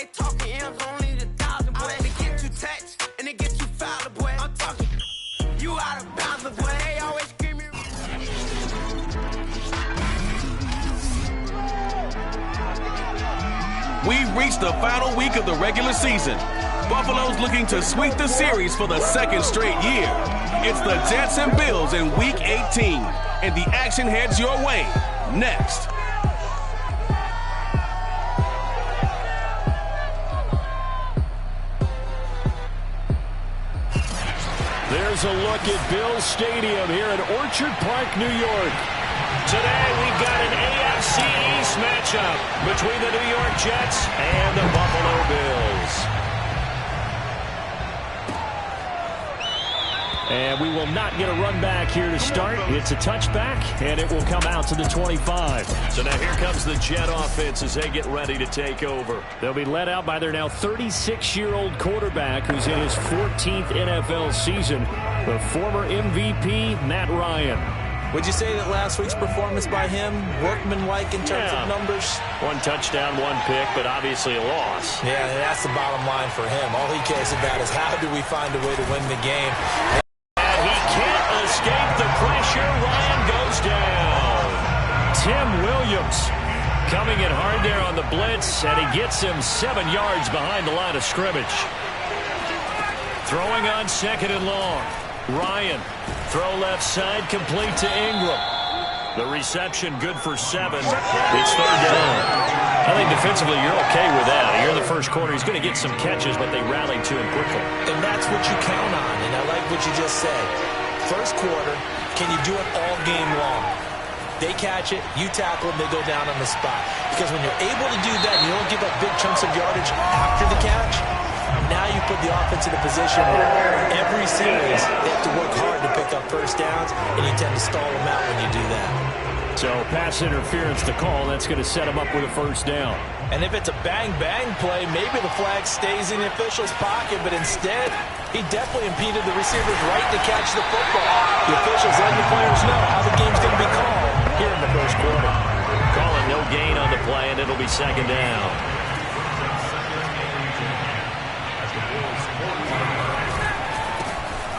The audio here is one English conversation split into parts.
they talking M's only the 1,000, boy. They get too touched and they get too foul, boy. I'm talking you out of bounds, boy. They always screaming. We've reached the final week of the regular season. Buffalo's looking to sweep the series for the second straight year. It's the Jets and Bills in Week 18, and the action heads your way next. There's a look at Bills Stadium here in Orchard Park, New York. Today we've got an AFC East matchup between the New York Jets and the Buffalo Bills. And we will not get a run back here to start. It's a touchback, and it will come out to the 25. So now here comes the Jet offense as they get ready to take over. They'll be led out by their now 36-year-old quarterback who's in his 14th NFL season, the former MVP, Matt Ryan. Would you say that last week's performance by him, workmanlike in terms of numbers? One touchdown, one pick, but obviously a loss. Yeah, and that's the bottom line for him. All he cares about is how do we find a way to win the game. And he can't escape the pressure. Ryan goes down. Tim Williams coming in hard there on the blitz, and he gets him 7 yards behind the line of scrimmage. Throwing on second and long. Ryan, throw left side, complete to Ingram. The reception good for 7. It's third down. I think defensively you're okay with that. Here in the first quarter, he's going to get some catches, but they rallied to him quickly. And that's what you count on, and I like what you just said. First quarter, can you do it all game long? They catch it, you tackle them, they go down on the spot. Because when you're able to do that, and you don't give up big chunks of yardage after the catch, now you put the offense in a position where every series they have to work hard to pick up first downs, and you tend to stall them out when you do that. So pass interference to call. That's going to set him up with a first down. And if it's a bang-bang play, maybe the flag stays in the official's pocket, but instead he definitely impeded the receiver's right to catch the football. The officials letting the players know how the game's going to be called here in the first quarter. Calling no gain on the play, and it'll be second down.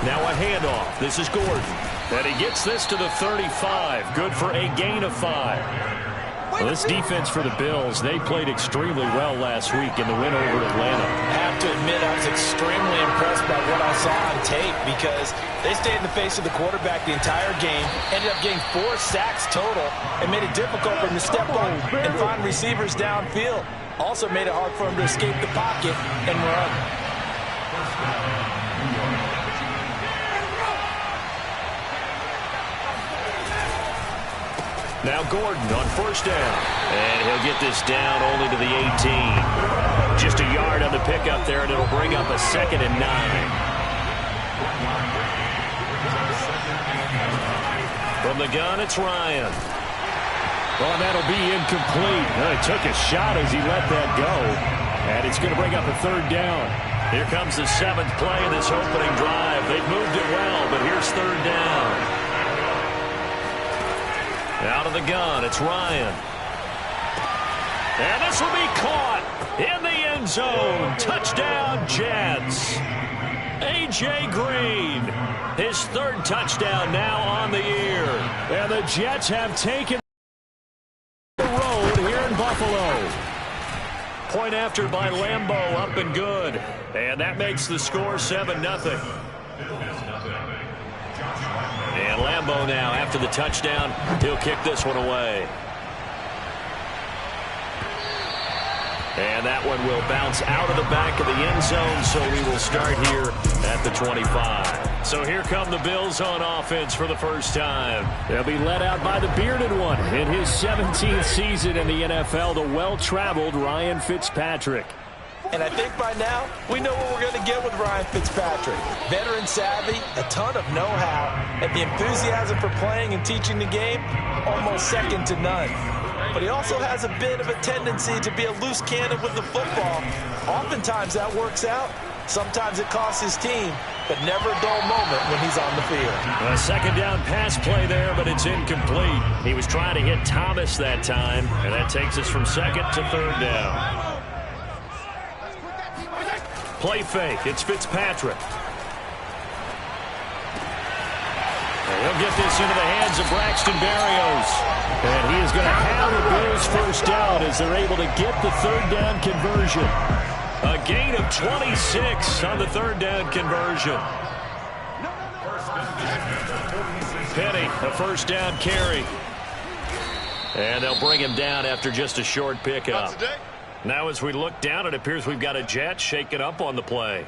Now a handoff. This is Gordon. And he gets this to the 35. Good for a gain of 5. Well, this defense for the Bills, they played extremely well last week in the win over Atlanta. I have to admit, I was extremely impressed by what I saw on tape because they stayed in the face of the quarterback the entire game, ended up getting 4 sacks total, and made it difficult for him to step up and find receivers downfield. Also made it hard for him to escape the pocket and run. Now Gordon on first down. And he'll get this down only to the 18. Just a yard on the pickup there, and it'll bring up a 2nd and 9. From the gun, it's Ryan. Well, that'll be incomplete. He took a shot as he let that go. And it's going to bring up a 3rd down. Here comes the 7th play of this opening drive. They've moved it well, but here's 3rd down. Out of the gun, it's Ryan. And this will be caught in the end zone. Touchdown, Jets. A.J. Green, his 3rd touchdown now on the year. And the Jets have taken the road here in Buffalo. Point after by Lambeau, up and good. And that makes the score 7-0. And Lambeau now, after the touchdown, he'll kick this one away. And that one will bounce out of the back of the end zone, so we will start here at the 25. So here come the Bills on offense for the first time. They'll be led out by the bearded one in his 17th season in the NFL, the well-traveled Ryan Fitzpatrick. And I think by now, we know what we're going to get with Ryan Fitzpatrick. Veteran savvy, a ton of know-how, and the enthusiasm for playing and teaching the game, almost second to none. But he also has a bit of a tendency to be a loose cannon with the football. Oftentimes that works out. Sometimes it costs his team, but never a dull moment when he's on the field. A 2nd down pass play there, but it's incomplete. He was trying to hit Thomas that time, and that takes us from 2nd to 3rd down. Play fake. It's Fitzpatrick. He'll get this into the hands of Braxton Berrios. And he is going to have the Bills first down as they're able to get the third down conversion. A gain of 26 on the third down conversion. Penny, a first down carry. And they'll bring him down after just a short pickup. Now as we look down, it appears we've got a Jet shaking up on the play.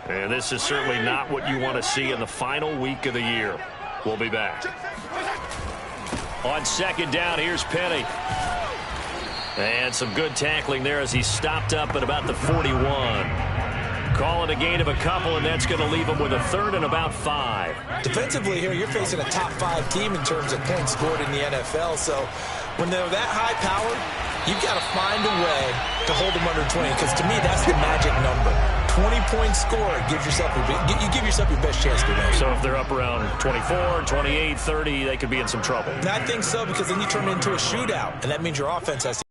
And this is certainly not what you want to see in the final week of the year. We'll be back. On second down, here's Penny. And some good tackling there as he stopped up at about the 41. Call it a gain of a couple, and that's going to leave him with a third and about 5. Defensively here, you're facing a top 5 team in terms of points scored in the NFL. So when they're that high powered, you've got to find a way to hold them under 20, because to me, that's the magic number. 20-point score gives yourself you give yourself your best chance to win. So if they're up around 24, 28, 30, they could be in some trouble. And I think so, because then you turn it into a shootout, and that means your offense has to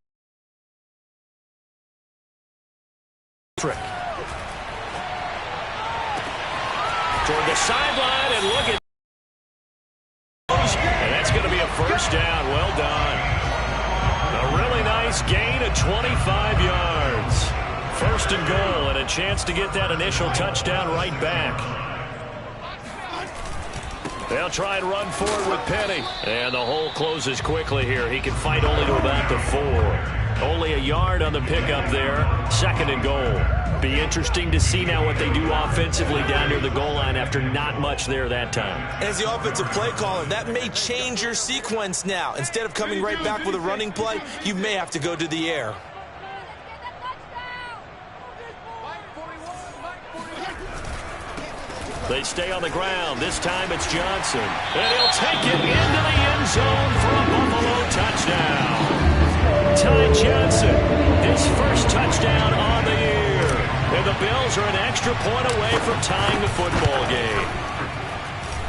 trick. Toward the sideline, and look at and that's going to be a first down. Well done. A really nice gain of 25 yards. First and goal, and a chance to get that initial touchdown right back. They'll try and run forward with Penny. And the hole closes quickly here. He can fight only to about the 4. Only a yard on the pickup there. Second and goal. Be interesting to see now what they do offensively down near the goal line after not much there that time. As the offensive play caller, that may change your sequence now. Instead of coming right back with a running play, you may have to go to the air. They stay on the ground. This time it's Johnson. And he'll take it into the end zone for a Buffalo touchdown. Ty Johnson, his first touchdown on the year. And the Bills are an extra point away from tying the football game.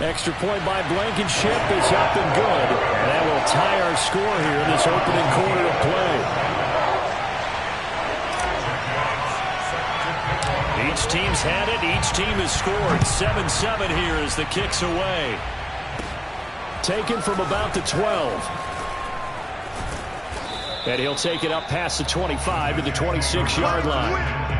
Extra point by Blankenship is up and good. And that will tie our score here in this opening quarter of play. Each team's had it. Each team has scored. 7-7 here as the kick's away. Taken from about the 12. And he'll take it up past the 25 to the 26-yard line.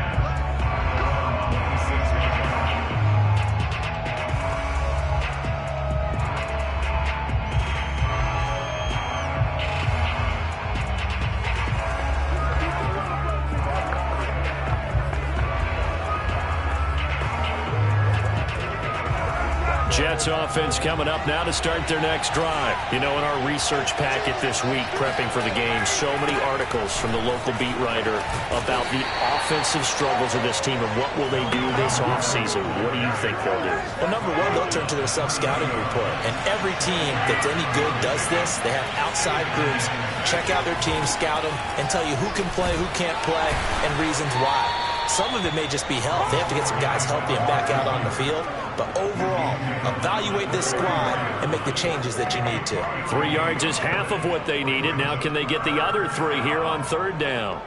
Jets offense coming up now to start their next drive. You know, in our research packet this week, prepping for the game, so many articles from the local beat writer about the offensive struggles of this team and what will they do this offseason. What do you think they'll do? Well, number one, they'll turn to their self-scouting report. And every team that's any good does this. They have outside groups. Check out their team, scout them, and tell you who can play, who can't play, and reasons why. Some of it may just be health. They have to get some guys healthy and back out on the field. But overall, evaluate this squad and make the changes that you need to. 3 yards is half of what they needed. Now can they get the other 3 here on third down?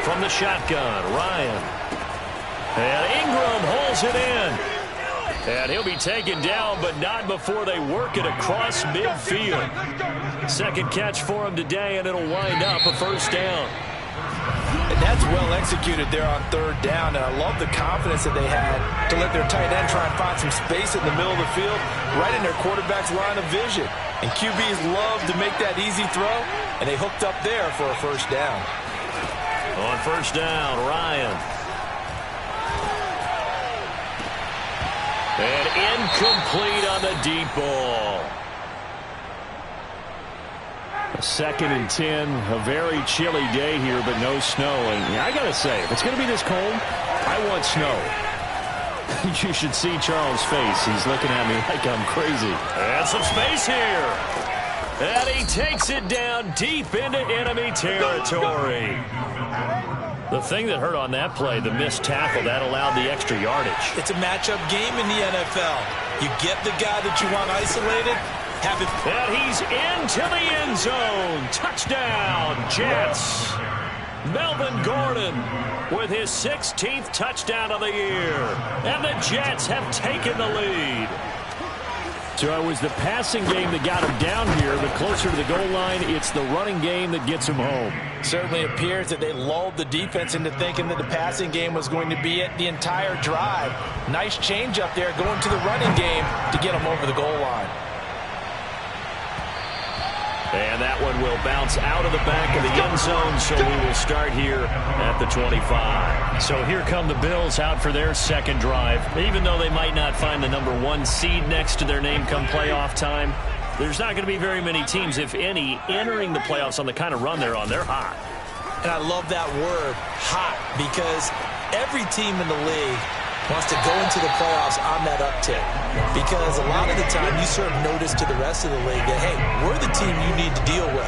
From the shotgun, Ryan. And Ingram holds it in. And he'll be taken down, but not before they work it across midfield. Second catch for him today, and it'll wind up a first down. And that's well executed there on third down. And I love the confidence that they had to let their tight end try and find some space in the middle of the field, right in their quarterback's line of vision. And QBs love to make that easy throw, and they hooked up there for a first down. On first down, Ryan. And incomplete on the deep ball. A 2nd and 10. A very chilly day here, but no snow. And I got to say, if it's going to be this cold, I want snow. You should see Charles' face. He's looking at me like I'm crazy. And some space here. And he takes it down deep into enemy territory. The thing that hurt on that play, the missed tackle, that allowed the extra yardage. It's a matchup game in the NFL. You get the guy that you want isolated, have it. And he's into the end zone. Touchdown, Jets. Melvin Gordon with his 16th touchdown of the year. And the Jets have taken the lead. So it was the passing game that got him down here, but closer to the goal line, it's the running game that gets him home. Certainly appears that they lulled the defense into thinking that the passing game was going to be it the entire drive. Nice change up there going to the running game to get him over the goal line. And that one will bounce out of the back of the end zone, so we will start here at the 25. So here come the Bills out for their second drive. Even though they might not find the number 1 seed next to their name come playoff time, there's not going to be very many teams, if any, entering the playoffs on the kind of run they're on. They're hot. And I love that word, hot, because every team in the league wants to go into the playoffs on that uptick. Because a lot of the time you serve notice to the rest of the league that, hey, we're the team you need to deal with.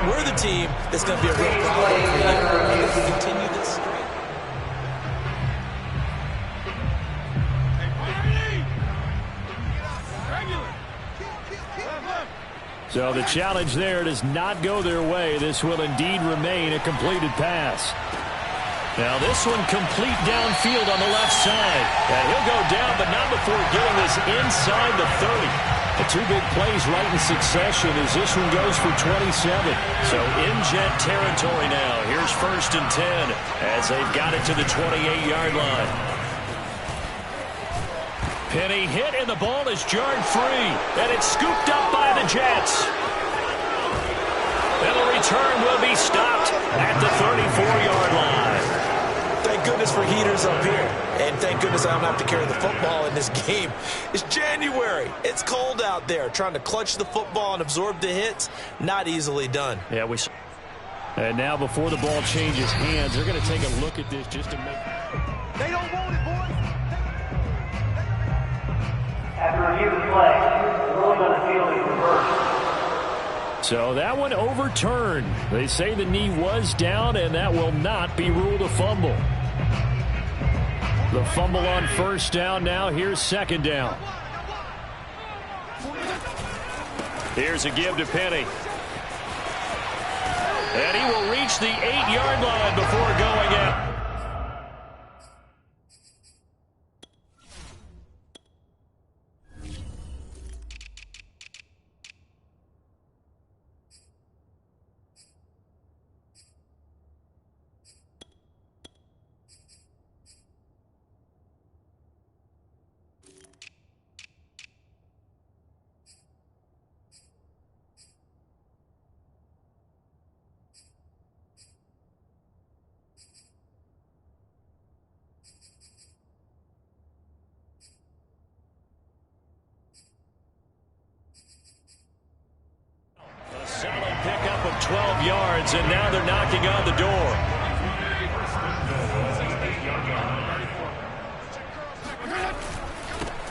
We're the team that's going to be a real problem for you. And if we continue this streak. So the challenge there does not go their way. This will indeed remain a completed pass. Now this one complete downfield on the left side. And he'll go down, but not before getting this inside the 30. The 2 big plays right in succession as this one goes for 27. So in Jet territory now. Here's 1st and 10 as they've got it to the 28-yard line. Penny hit, and the ball is jarred free. And it's scooped up by the Jets. And the return will be stopped at the 34-yard line. Thank goodness for heaters up here. And thank goodness I don't have to carry the football in this game. It's January. It's cold out there. Trying to clutch the football and absorb the hits, not easily done. Yeah, and now before the ball changes hands, they're going to take a look at this just to make... They don't want it, boys. After review of the play, the ruling on the field is reversed. So that one overturned. They say the knee was down, and that will not be ruled a fumble. The fumble on 1st down now. Here's 2nd down. Here's a give to Penny. And he will reach the 8-yard line before going out. Solid pickup of 12 yards, and now they're knocking on the door.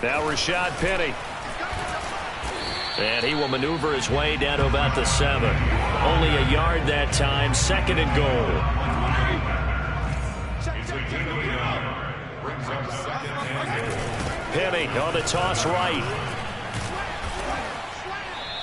Now Rashad Penny. And he will maneuver his way down to about the 7. Only a yard that time, 2nd and goal. Penny on the toss right.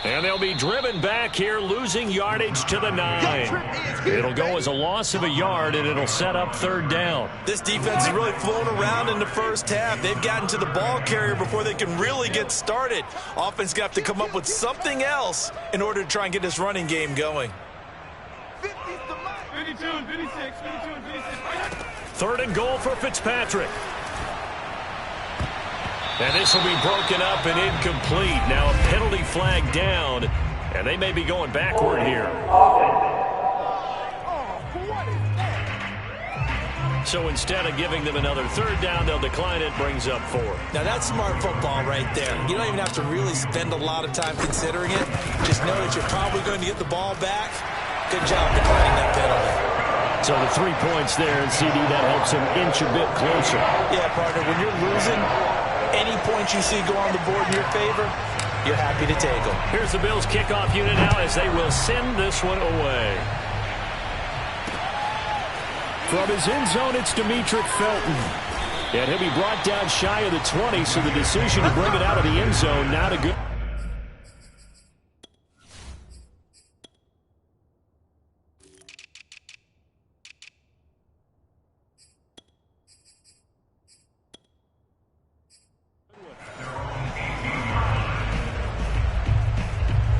And they'll be driven back here, losing yardage to the 9. It'll go as a loss of a yard, and it'll set up 3rd down. This defense is really flown around in the first half. They've gotten to the ball carrier before they can really get started. Offense got to come up with something else in order to try and get this running game going. 52, 56, 52, 56. 3rd and goal for Fitzpatrick. And this will be broken up and incomplete. Now a penalty flag down, and they may be going backward here. So instead of giving them another 3rd down, they'll decline it, brings up 4. Now that's smart football right there. You don't even have to really spend a lot of time considering it. Just know that you're probably going to get the ball back. Good job declining that penalty. So the 3 points there, and CD, that helps him inch a bit closer. Yeah, partner, when you're losing, any points you see go on the board in your favor, you're happy to take them. Here's the Bills kickoff unit now as they will send this one away. From his end zone, it's Demetric Felton. And he'll be brought down shy of the 20, so the decision to bring it out of the end zone not a good.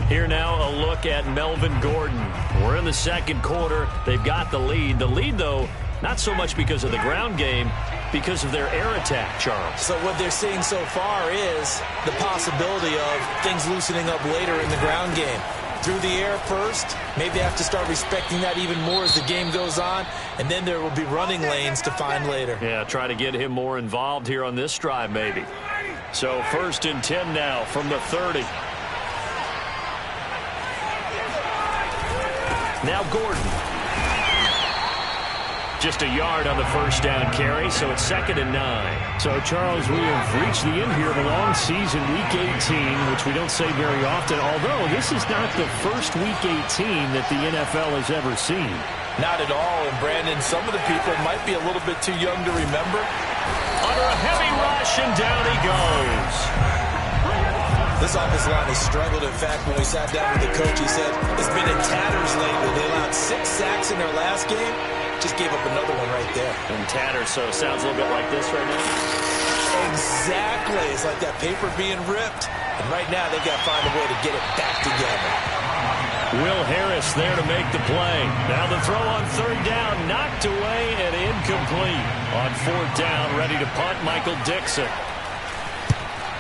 Here now, a look at Melvin Gordon. We're in the second quarter. They've got the lead. The lead, though, not so much because of the ground game, because of their air attack, Charles. So what they're seeing so far is the possibility of things loosening up later in the ground game. Through the air first, maybe they have to start respecting that even more as the game goes on, and then there will be running lanes to find later. Yeah, try to get him more involved here on this drive, maybe. So 1st and 10 now from the 30. Now Gordon. Just a yard on the first down carry, so it's 2nd and 9. So, Charles, we have reached the end here of a long season, Week 18, which we don't say very often, although this is not the first Week 18 that the NFL has ever seen. Not at all, and Brandon, some of the people might be a little bit too young to remember. Under a heavy rush, and down he goes. This offensive line has struggled. In fact, when we sat down with the coach, he said it's been in tatters lately. They allowed 6 sacks in their last game. Just gave up another one right there. In tatters, so it sounds a little bit like this right now. Exactly. It's like that paper being ripped. And right now, they've got to find a way to get it back together. Will Harris there to make the play. Now the throw on 3rd down, knocked away and incomplete. On 4th down, ready to punt, Michael Dixon.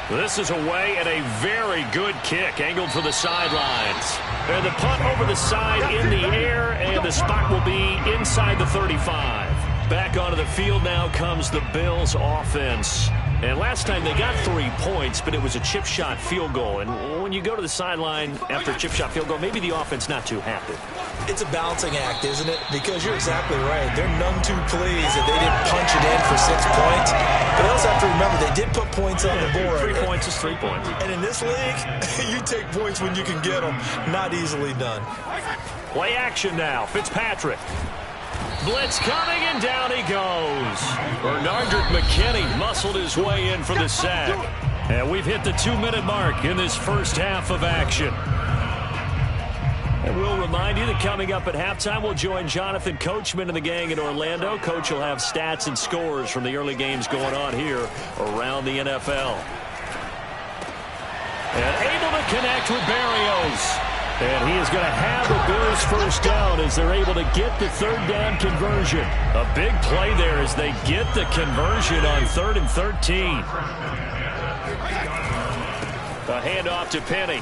This is away and a very good kick, angled for the sidelines. And the punt over the side in the air, and the spot will be inside the 35. Back onto the field now comes the Bills offense. And last time they got 3 points, but it was a chip shot field goal. And when you go to the sideline after a chip shot field goal, maybe the offense not too happy. It's a balancing act, isn't it? Because you're exactly right. They're none too pleased that they didn't punch it in for 6 points. But they also have to remember they did put points on the board. 3 points is 3 points. And in this league, you take points when you can get them. Not easily done. Play action now. Fitzpatrick. Blitz coming, and down he goes. Bernardrick McKinney muscled his way in for the sack. And we've hit the 2-minute mark in this first half of action. And we'll remind you that coming up at halftime, we'll join Jonathan Coachman and the gang in Orlando. Coach will have stats and scores from the early games going on here around the NFL. And able to connect with Barrios. And he is going to have the Bills first down as they're able to get the 3rd down conversion. A big play there as they get the conversion on 3rd and 13. A handoff to Penny.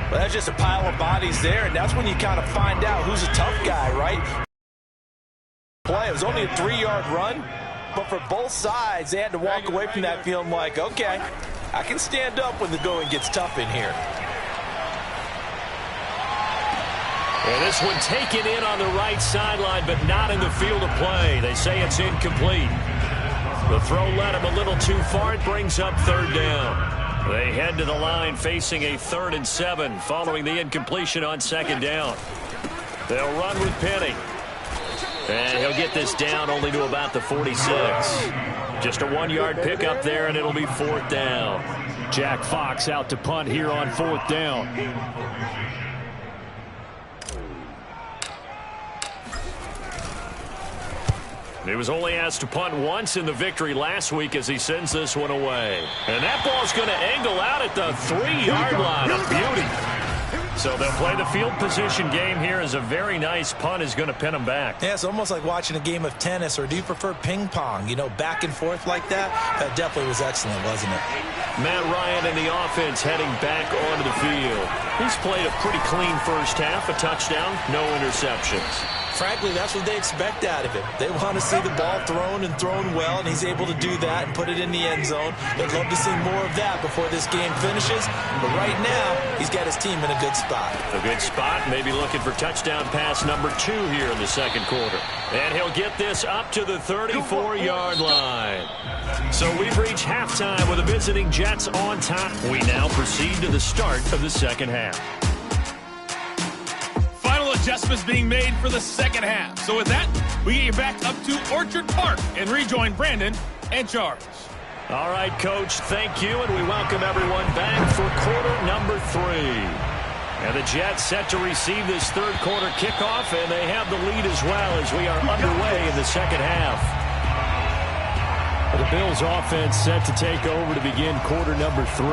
Well, that's just a pile of bodies there, and that's when you kind of find out who's a tough guy, right? Play. It was only a 3-yard run, but for both sides, they had to walk away from that feeling like, okay, I can stand up when the going gets tough in here. And this one taken in on the right sideline, but not in the field of play. They say it's incomplete. The throw led him a little too far. It brings up 3rd down. They head to the line facing a 3rd and 7 following the incompletion on 2nd down. They'll run with Penny. And he'll get this down only to about the 46. Just a 1-yard pickup there, and it'll be 4th down. Jack Fox out to punt here on 4th down. He was only asked to punt once in the victory last week as he sends this one away. And that ball's going to angle out at the 3-yard line. A beauty. So they'll play the field position game here as a very nice punt is going to pin them back. Yeah, it's almost like watching a game of tennis, or do you prefer ping pong? You know, back and forth like that? That definitely was excellent, wasn't it? Matt Ryan and the offense heading back onto the field. He's played a pretty clean first half, a touchdown, no interceptions. Frankly, that's what they expect out of him. They want to see the ball thrown and thrown well, and he's able to do that and put it in the end zone. They'd love to see more of that before this game finishes. But right now, he's got his team in a good spot. A good spot, maybe looking for touchdown pass number 2 here in the second quarter. And he'll get this up to the 34-yard line. So we've reached halftime with the visiting Jets on top. We now proceed to the start of the second half. adjustments being made for the second half. So with that, we get you back up to Orchard Park and rejoin Brandon and Charles. All right, Coach, thank you, and we welcome everyone back for quarter number 3. And the Jets set to receive this third quarter kickoff, and they have the lead as well as we are underway in the second half. The Bills offense set to take over to begin quarter number 3.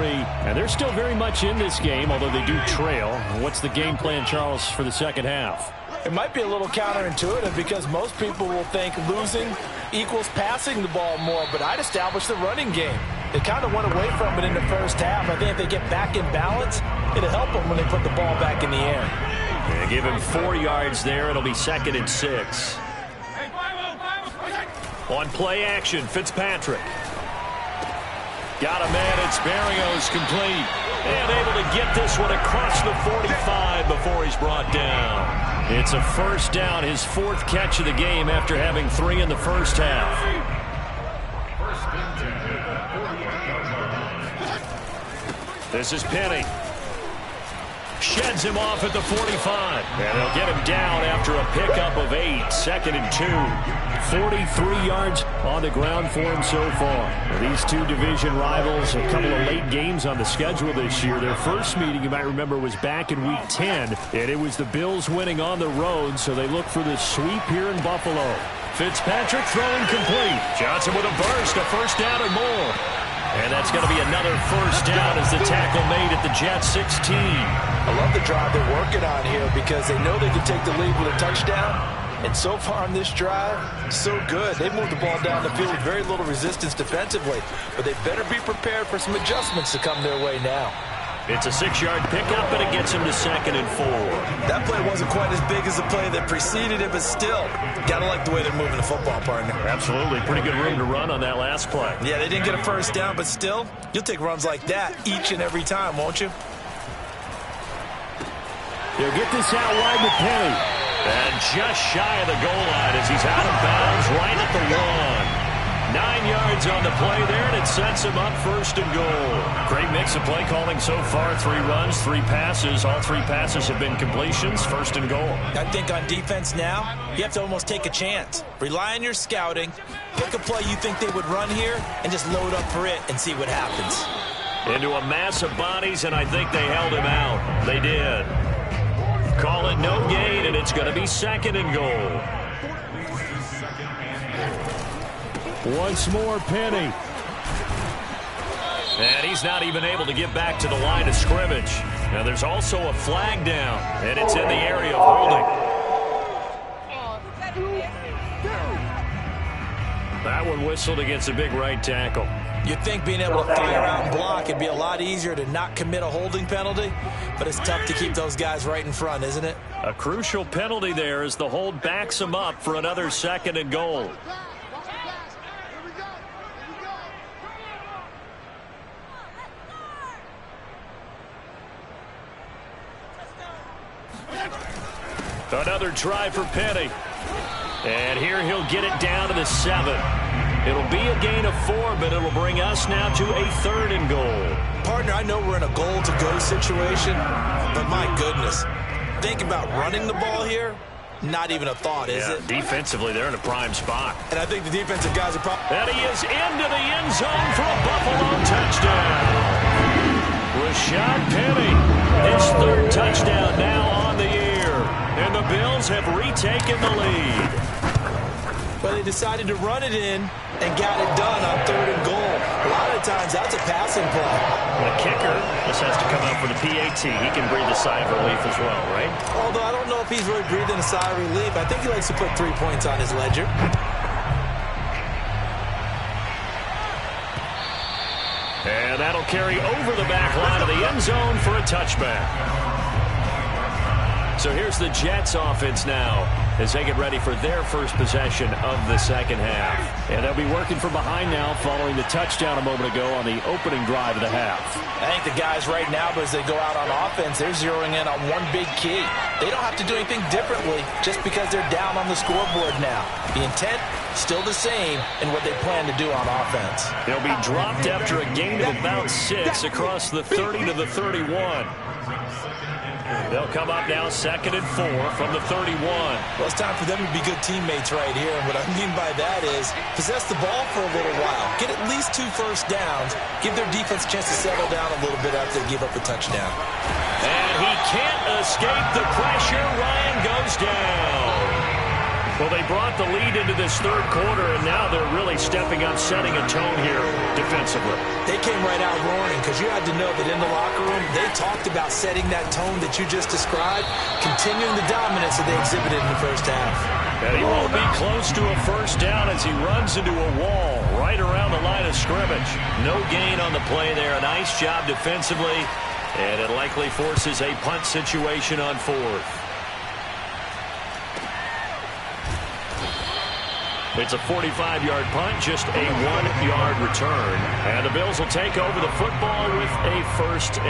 And they're still very much in this game, although they do trail. What's the game plan, Charles, for the second half? It might be a little counterintuitive because most people will think losing equals passing the ball more, but I'd establish the running game. They kind of went away from it in the first half. I think if they get back in balance, it'll help them when they put the ball back in the air. Yeah, give him 4 yards there. It'll be 2nd and 6. On play action, Fitzpatrick. Got a man, it's Berrios complete. And able to get this one across the 45 before he's brought down. It's a first down, his 4th catch of the game after having 3 in the first half. This is Penny. Sheds him off at the 45. And they'll get him down after a pickup of 8. 2nd and 2. 43 yards on the ground for him so far. These two division rivals, a couple of late games on the schedule this year. Their first meeting, you might remember, was back in Week 10. And it was the Bills winning on the road, so they look for the sweep here in Buffalo. Fitzpatrick throwing complete. Johnson with a burst, a first down and more. And that's going to be another first down as the tackle made at the Jets 16. I love the drive they're working on here because they know they can take the lead with a touchdown. And so far on this drive, so good. They moved the ball down the field with very little resistance defensively. But they better be prepared for some adjustments to come their way now. It's a 6-yard pickup, and it gets him to 2nd and 4. That play wasn't quite as big as the play that preceded it, but still, gotta like the way they're moving the football, partner. Absolutely. Pretty good room to run on that last play. Yeah, they didn't get a first down, but still, you'll take runs like that each and every time, won't you? They'll get this out wide to Penny. And just shy of the goal line as he's out of bounds right at the 1. 9 yards on the play there, and it sets him up 1st and goal. Great mix of play calling so far. 3 runs, 3 passes. All 3 passes have been completions. 1st and goal. I think on defense now, you have to almost take a chance. Rely on your scouting. Pick a play you think they would run here, and just load up for it and see what happens. Into a mass of bodies, and I think they held him out. They did. Call it no gain, and it's going to be 2nd and goal. Once more, Penny. And he's not even able to get back to the line of scrimmage. Now there's also a flag down, and it's in the area of holding. That one whistled against a big right tackle. You'd think being able to fire out and block, it'd be a lot easier to not commit a holding penalty, but it's tough to keep those guys right in front, isn't it? A crucial penalty there as the hold backs him up for another 2nd and goal. Another try for Penny. And here he'll get it down to the 7. It'll be a gain of 4, but it'll bring us now to a 3rd and goal. Partner, I know we're in a goal-to-go situation, but my goodness, think about running the ball here. Not even a thought, is it? Defensively, they're in a prime spot. And I think the defensive guys are probably... And he is into the end zone for a Buffalo touchdown. Rashad Penny, his 3rd touchdown now on the year. And the Bills have retaken the lead. Well, they decided to run it in and got it done on 3rd and goal. A lot of times, that's a passing play. The kicker just has to come out for the PAT. He can breathe a sigh of relief as well, right? Although I don't know if he's really breathing a sigh of relief. I think he likes to put 3 points on his ledger. And that'll carry over the back line of the end zone for a touchback. So here's the Jets offense now as they get ready for their first possession of the second half. And they'll be working from behind now following the touchdown a moment ago on the opening drive of the half. I think the guys right now, as they go out on offense, they're zeroing in on one big key. They don't have to do anything differently just because they're down on the scoreboard now. The intent, still the same in what they plan to do on offense. They'll be dropped after a gain of about 6 across the 30 to the 31. They'll come up now 2nd and 4 from the 31. Well, it's time for them to be good teammates right here. And what I mean by that is possess the ball for a little while. Get at least 2 first downs. Give their defense a chance to settle down a little bit after they give up a touchdown. And he can't escape the pressure. Ryan goes down. Well, they brought the lead into this third quarter, and now they're really stepping up, setting a tone here defensively. They came right out roaring because you had to know that in the locker room, they talked about setting that tone that you just described, continuing the dominance that they exhibited in the first half. And he won't be close to a first down as he runs into a wall right around the line of scrimmage. No gain on the play there. A nice job defensively, and it likely forces a punt situation on 4th. It's a 45-yard punt, just a 1-yard return. And the Bills will take over the football with a first